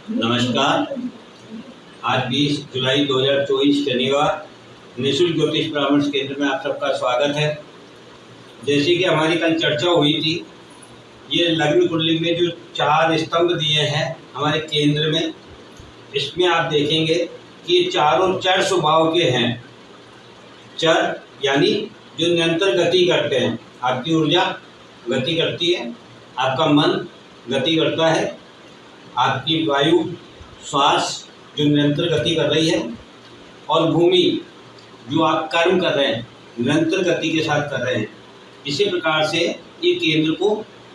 नमस्कार। आज 20 जुलाई 2024 शनिवार निःशुल्क ज्योतिष परामर्श केंद्र में आप सबका स्वागत है। जैसे कि हमारी कल चर्चा हुई थी, ये लग्न कुंडली में जो 4 स्तंभ दिए हैं हमारे केंद्र में, इसमें आप देखेंगे कि ये चारों चर स्वभाव के हैं। चर यानी जो निरंतर गति करते हैं। आपकी ऊर्जा गति करती है, आपका मन गति करता है, आपकी वायु श्वास जो निरंतर गति कर रही है, और भूमि जो आप कर्म कर रहे हैं निरंतर गति के साथ कर रहे हैं। इसी प्रकार से ये केंद्र को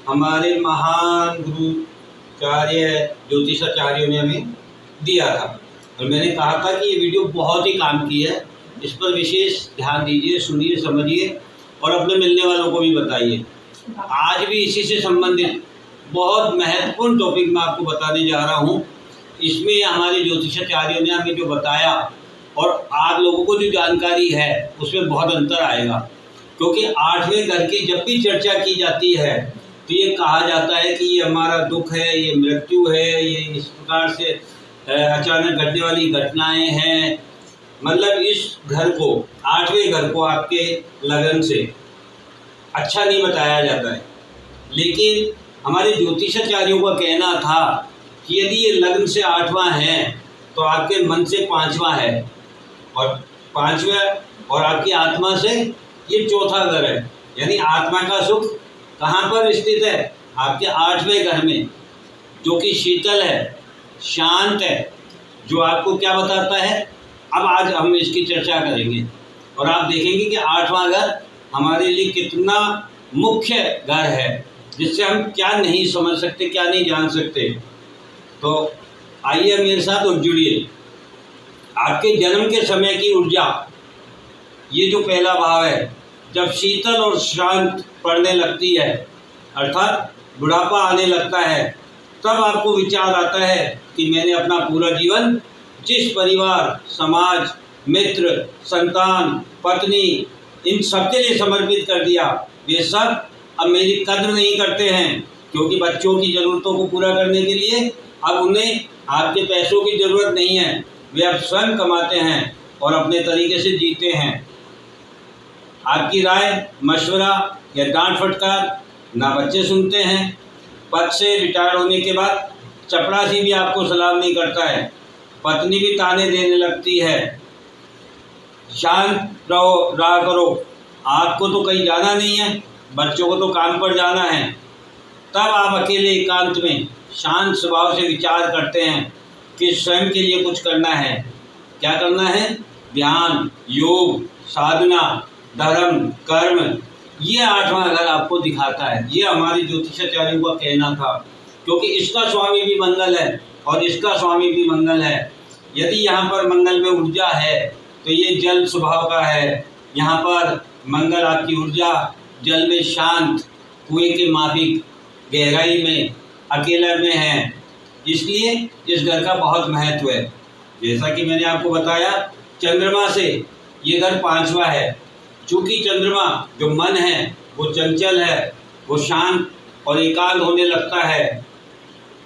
हमारे महान गुरुचार्य ज्योतिषाचार्यों ने हमें दिया था, और मैंने कहा था कि ये वीडियो बहुत ही काम की है, इस पर विशेष ध्यान दीजिए, सुनिए, समझिए और अपने मिलने वालों को भी बताइए। आज भी इसी से संबंधित बहुत महत्वपूर्ण टॉपिक मैं आपको बताने जा रहा हूँ। इसमें हमारे ज्योतिषाचार्यों ने हमें जो बताया और आप लोगों को जो जानकारी है उसमें बहुत अंतर आएगा, क्योंकि 8वें घर की जब भी चर्चा की जाती है तो ये कहा जाता है कि ये हमारा दुख है, ये मृत्यु है, ये इस प्रकार से अचानक घटने वाली घटनाएं हैं। मतलब इस घर को, 8वें घर को आपके लगन से अच्छा नहीं बताया जाता है। लेकिन हमारे ज्योतिषाचार्यों का कहना था कि यदि ये लग्न से 8वां है तो आपके मन से 5वां है, और 5वें और आपकी आत्मा से ये 4था घर है। यानी आत्मा का सुख कहाँ पर स्थित है? आपके 8वें घर में, जो कि शीतल है, शांत है, जो आपको क्या बताता है। अब आज हम इसकी चर्चा करेंगे और आप देखेंगे कि 8वां घर हमारे लिए कितना मुख्य घर है, जिससे हम क्या नहीं समझ सकते, क्या नहीं जान सकते। तो आइए मेरे साथ और जुड़िए। आपके जन्म के समय की ऊर्जा, ये जो पहला भाव है, जब शीतल और शांत पड़ने लगती है, अर्थात बुढ़ापा आने लगता है, तब आपको विचार आता है कि मैंने अपना पूरा जीवन जिस परिवार, समाज, मित्र, संतान, पत्नी, इन सबके लिए समर्पित कर दिया, वे सब अब मेरी कद्र नहीं करते हैं, क्योंकि बच्चों की ज़रूरतों को पूरा करने के लिए अब उन्हें आपके पैसों की ज़रूरत नहीं है। वे अब स्वयं कमाते हैं और अपने तरीके से जीते हैं। आपकी राय, मशवरा या डांट फटकार ना बच्चे सुनते हैं। पद से रिटायर होने के बाद चपरासी भी आपको सलाम नहीं करता है, पत्नी भी ताने देने लगती है। शांत रहा करो, आपको तो कहीं जाना नहीं है, बच्चों को तो काम पर जाना है। तब आप अकेले एकांत में शांत स्वभाव से विचार करते हैं कि स्वयं के लिए कुछ करना है। क्या करना है? ध्यान, योग, साधना, धर्म, कर्म, ये 8वां घर आपको दिखाता है। ये हमारे ज्योतिषाचार्यों का कहना था, क्योंकि इसका स्वामी भी मंगल है और इसका स्वामी भी मंगल है। यदि यहाँ पर मंगल में ऊर्जा है तो ये जल स्वभाव का है। यहाँ पर मंगल आपकी ऊर्जा जल में शांत, कुएं के माफिक, गहराई में, अकेला में है, इसलिए इस घर का बहुत महत्व है। जैसा कि मैंने आपको बताया, चंद्रमा से ये घर 5वां है। चूँकि चंद्रमा जो मन है वो चंचल है, वो शांत और एकांत होने लगता है।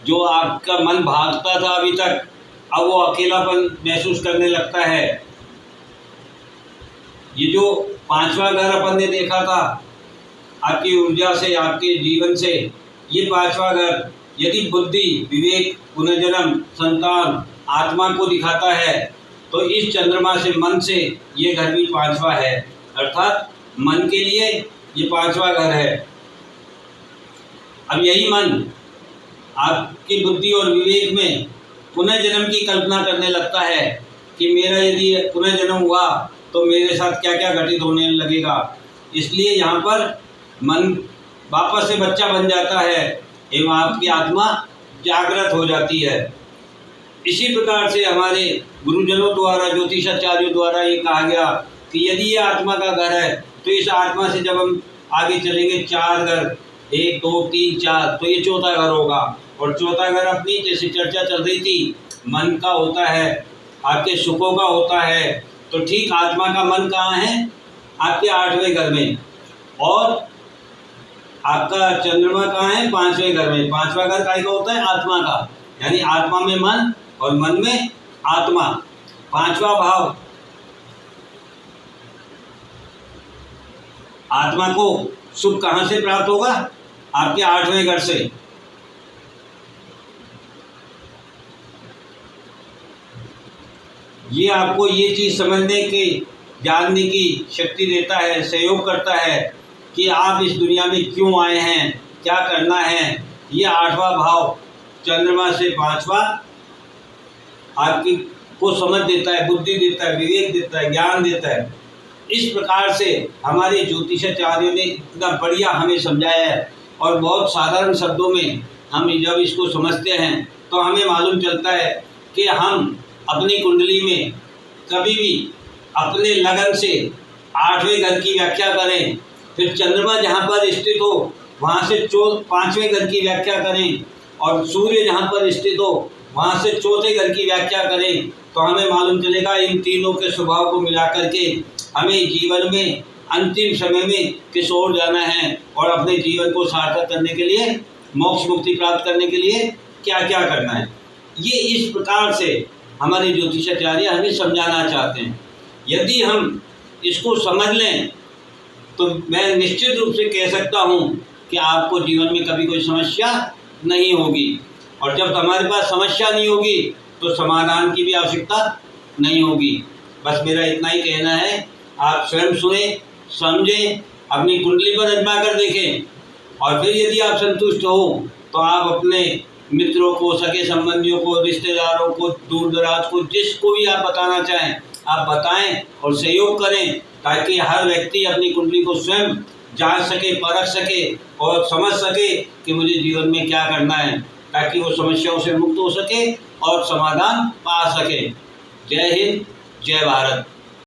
जो आपका मन भागता था अभी तक, अब वो अकेलापन महसूस करने लगता है। ये जो 5वां घर अपन ने देखा था आपकी ऊर्जा से, आपके जीवन से, ये 5वां घर यदि बुद्धि, विवेक, पुनर्जन्म, संतान, आत्मा को दिखाता है, तो इस चंद्रमा से, मन से ये घर भी 5वां है। अर्थात मन के लिए ये 5वां घर है। अब यही मन आपकी बुद्धि और विवेक में पुनर्जन्म की कल्पना करने लगता है कि मेरा यदि पुनर्जन्म हुआ तो मेरे साथ क्या क्या घटित होने लगेगा। इसलिए यहाँ पर मन वापस से बच्चा बन जाता है एवं आपकी आत्मा जागृत हो जाती है। इसी प्रकार से हमारे गुरुजनों द्वारा, ज्योतिषाचार्यों द्वारा ये कहा गया कि यदि ये आत्मा का घर है तो इस आत्मा से जब हम आगे चलेंगे 4 घर, 1, 2, 3, 4, तो ये 4था घर होगा। और 4था घर अपनी, जैसे चर्चा चल रही थी, मन का होता है, आपके सुखों का होता है। तो ठीक आत्मा का मन कहाँ है? आपके 8वें घर में। और आपका चंद्रमा कहाँ है? 5वें घर में। 5वां घर का होता है आत्मा का। यानी आत्मा में मन और मन में आत्मा। पांचवा भाव, आत्मा को सुख कहाँ से प्राप्त होगा? आपके 8वें घर से। ये आपको ये चीज समझने की, जानने की शक्ति देता है, सहयोग करता है कि आप इस दुनिया में क्यों आए हैं, क्या करना है। ये 8वां भाव चंद्रमा से 5वां आपकी को समझ देता है, बुद्धि देता है, विवेक देता है, ज्ञान देता है। इस प्रकार से हमारे ज्योतिषाचार्यों ने इतना बढ़िया हमें समझाया है और बहुत साधारण शब्दों में हम जब इसको समझते हैं तो हमें मालूम चलता है कि हम अपनी कुंडली में कभी भी अपने लगन से 8वें घर की व्याख्या करें, फिर चंद्रमा जहाँ पर स्थित हो वहाँ से 5वें घर की व्याख्या करें और सूर्य जहाँ पर स्थित हो वहाँ से 4थे घर की व्याख्या करें, तो हमें मालूम चलेगा इन तीनों के स्वभाव को मिला करके हमें जीवन में अंतिम समय में किस ओर जाना है और अपने जीवन को सार्थक करने के लिए, मोक्ष मुक्ति प्राप्त करने के लिए क्या क्या करना है। ये इस प्रकार से हमारे ज्योतिषाचार्य हमें समझाना चाहते हैं। यदि हम इसको समझ लें तो मैं निश्चित रूप से कह सकता हूँ कि आपको जीवन में कभी कोई समस्या नहीं होगी, और जब हमारे पास समस्या नहीं होगी तो समाधान की भी आवश्यकता नहीं होगी। बस मेरा इतना ही कहना है, आप स्वयं सुने, समझें, अपनी कुंडली पर आजमा कर देखें और फिर यदि आप संतुष्ट हो तो आप अपने मित्रों को, सगे संबंधियों को, रिश्तेदारों को, दूर दराज को, जिसको भी आप बताना चाहें आप बताएं और सहयोग करें, ताकि हर व्यक्ति अपनी कुंडली को स्वयं जान सके, परख सके और समझ सके कि मुझे जीवन में क्या करना है, ताकि वो समस्याओं से मुक्त हो सके और समाधान पा सके। जय हिंद, जय भारत।